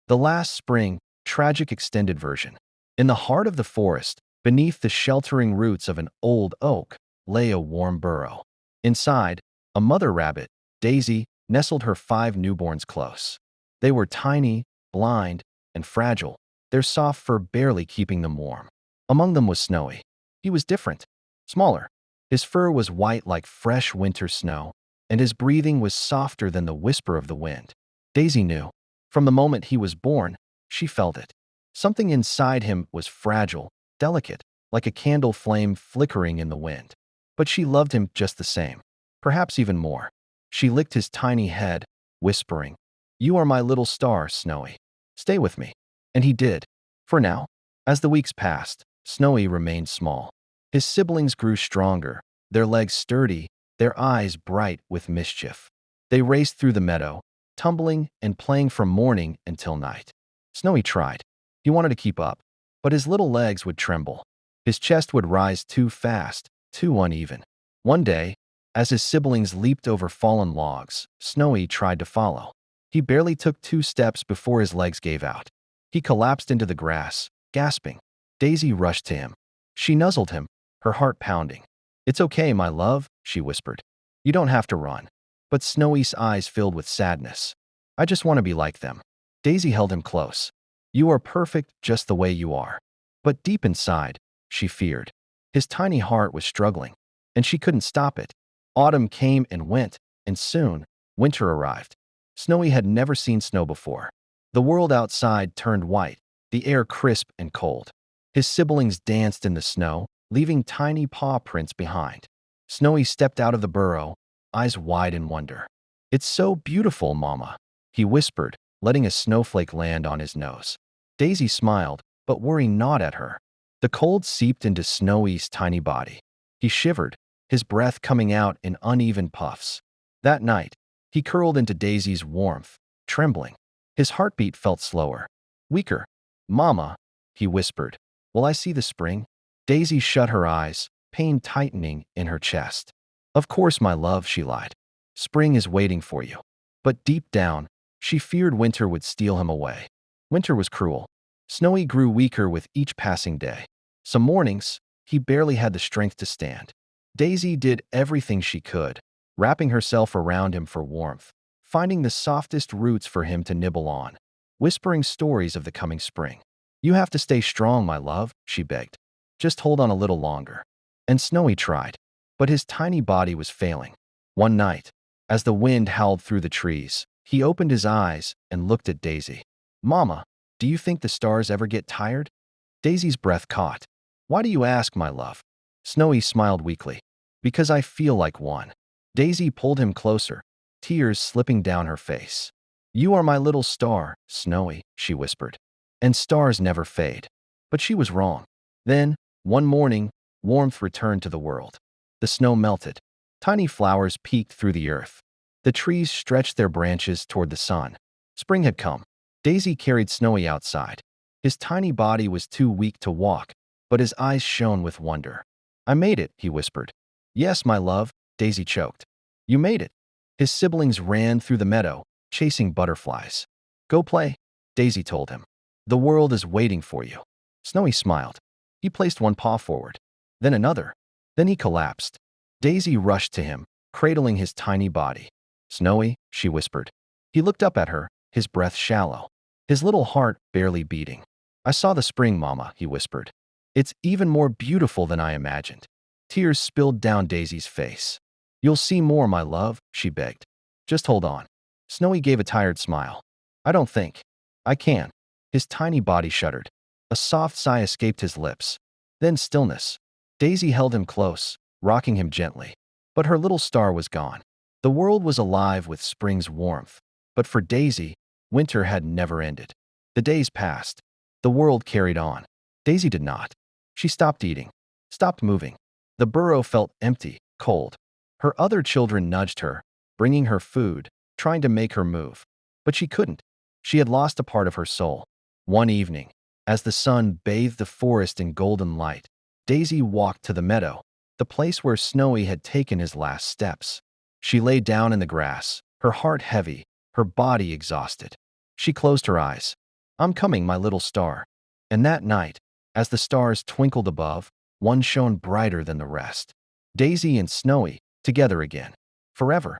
The last spring, tragic extended version. In the heart of the forest, beneath the sheltering roots of an old oak, lay a warm burrow. Inside, a mother rabbit, Daisy, nestled her 5 newborns close. They were tiny, blind, and fragile, their soft fur barely keeping them warm. Among them was Snowy. He was different, smaller. His fur was white like fresh winter snow, and his breathing was softer than the whisper of the wind. Daisy knew. From the moment he was born, she felt it. Something inside him was fragile, delicate, like a candle flame flickering in the wind. But she loved him just the same, perhaps even more. She licked his tiny head, whispering, "You are my little star, Snowy. Stay with me." And he did. For now. As the weeks passed, Snowy remained small. His siblings grew stronger, their legs sturdy, their eyes bright with mischief. They raced through the meadow, tumbling and playing from morning until night. Snowy tried. He wanted to keep up, but his little legs would tremble. His chest would rise too fast, too uneven. One day, as his siblings leaped over fallen logs, Snowy tried to follow. He barely took 2 steps before his legs gave out. He collapsed into the grass, gasping. Daisy rushed to him. She nuzzled him, her heart pounding. "It's okay, my love," she whispered. "You don't have to run." But Snowy's eyes filled with sadness. "I just want to be like them." Daisy held him close. "You are perfect just the way you are." But deep inside, she feared. His tiny heart was struggling, and she couldn't stop it. Autumn came and went, and soon, winter arrived. Snowy had never seen snow before. The world outside turned white, the air crisp and cold. His siblings danced in the snow, leaving tiny paw prints behind. Snowy stepped out of the burrow, eyes wide in wonder. "It's so beautiful, Mama," he whispered, letting a snowflake land on his nose. Daisy smiled, but worry gnawed at her. The cold seeped into Snowy's tiny body. He shivered, his breath coming out in uneven puffs. That night, he curled into Daisy's warmth, trembling. His heartbeat felt slower, weaker. "Mama," he whispered, "will I see the spring?" Daisy shut her eyes, pain tightening in her chest. "Of course, my love," she lied. "Spring is waiting for you." But deep down, she feared winter would steal him away. Winter was cruel. Snowy grew weaker with each passing day. Some mornings, he barely had the strength to stand. Daisy did everything she could, wrapping herself around him for warmth, finding the softest roots for him to nibble on, whispering stories of the coming spring. "You have to stay strong, my love," she begged. "Just hold on a little longer." And Snowy tried, but his tiny body was failing. One night, as the wind howled through the trees, he opened his eyes and looked at Daisy. "Mama, do you think the stars ever get tired?" Daisy's breath caught. "Why do you ask, my love?" Snowy smiled weakly. "Because I feel like one." Daisy pulled him closer, tears slipping down her face. "You are my little star, Snowy," she whispered. "And stars never fade." But she was wrong. Then, one morning, warmth returned to the world. The snow melted. Tiny flowers peeked through the earth. The trees stretched their branches toward the sun. Spring had come. Daisy carried Snowy outside. His tiny body was too weak to walk, but his eyes shone with wonder. "I made it," he whispered. "Yes, my love," Daisy choked. "You made it." His siblings ran through the meadow, chasing butterflies. "Go play," Daisy told him. "The world is waiting for you." Snowy smiled. He placed one paw forward, then another. Then he collapsed. Daisy rushed to him, cradling his tiny body. "Snowy," she whispered. He looked up at her, his breath shallow, his little heart barely beating. "I saw the spring, Mama," he whispered. "It's even more beautiful than I imagined." Tears spilled down Daisy's face. "You'll see more, my love," she begged. "Just hold on." Snowy gave a tired smile. "I don't think I can." His tiny body shuddered. A soft sigh escaped his lips. Then stillness. Daisy held him close, rocking him gently. But her little star was gone. The world was alive with spring's warmth. But for Daisy, winter had never ended. The days passed. The world carried on. Daisy did not. She stopped eating, stopped moving. The burrow felt empty, cold. Her other children nudged her, bringing her food, trying to make her move. But she couldn't. She had lost a part of her soul. One evening, as the sun bathed the forest in golden light, Daisy walked to the meadow, the place where Snowy had taken his last steps. She lay down in the grass, her heart heavy, her body exhausted. She closed her eyes. I'm coming, my little star." And that night, as the stars twinkled above, one shone brighter than the rest. Daisy and Snowy, together again. Forever.